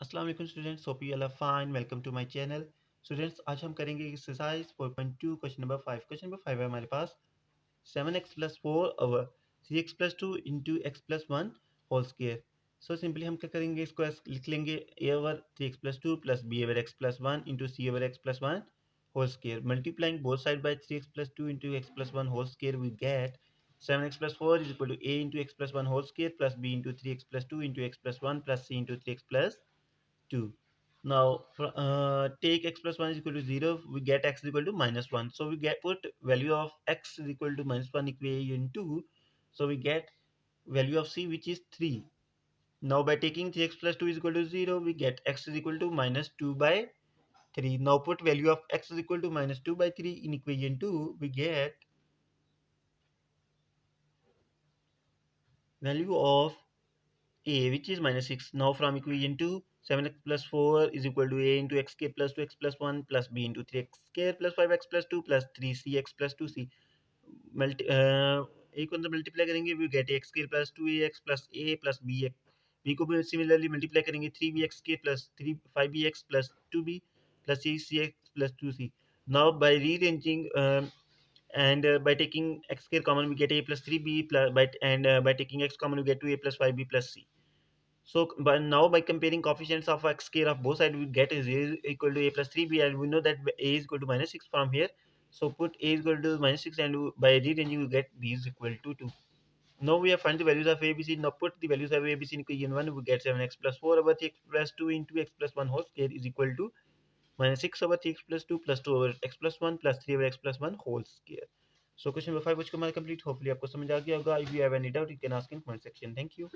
अस्सलाम वालेकुम students, hope you all are fine. Welcome to my channel. Students, आज हम करेंगे exercise 4.2 question number 5। Question number 5 है हमारे पास 7x plus 4 over 3x plus 2 into x plus 1 whole square। So simply हम क्या करेंगे, इसको लिख लेंगे a over 3x plus 2 plus b over x plus 1 into c over x plus 1 whole square। Multiplying both sides by 3x plus 2 into x plus 1 whole square, we get 7x plus 4 is equal to a into x plus 1 whole square plus b into 3x plus 2 into x plus 1 plus c into 3x plus 2. Now take x plus 1 is equal to 0, we get x is equal to minus 1. So we get put value of x is equal to minus 1 equation 2. So we get value of c, which is 3. Now by taking 3x plus 2 is equal to 0, we get x is equal to minus 2 by 3. Now put value of x is equal to minus 2 by 3 in equation 2, we get value of a, which is minus 6. Now from equation 2, 7x plus 4 is equal to a into x square plus 2x plus 1 plus b into 3x square plus 5x plus 2 plus 3cx plus 2c. A को अंदर multiply करेंगे, we get x square plus 2ax plus a plus b x. b को भी similarly multiply करेंगे, 3bx square plus 5bx plus 2b plus cx plus 2c। Now by rearranging and by taking x square common, we get a plus 3b plus by taking x common, we get 2a plus 5b plus c. So but now by comparing coefficients of x square of both sides, we get is a equal to a plus 3b, and we know that a is equal to minus 6 from here. So put a is equal to minus 6, and by rearranging you get b is equal to 2. Now we have find the values of a, b, c. Now put the values of a, b, c in equation 1, we get 7x plus 4 over 3x plus 2 into x plus 1 whole square is equal to minus 6 over 3x plus 2 over x plus 1 plus 3 over x plus 1 whole square. So question number 5 which complete. Hopefully आपको समझ आ गया होगा. If you have any doubt, you can ask in comment section. Thank you.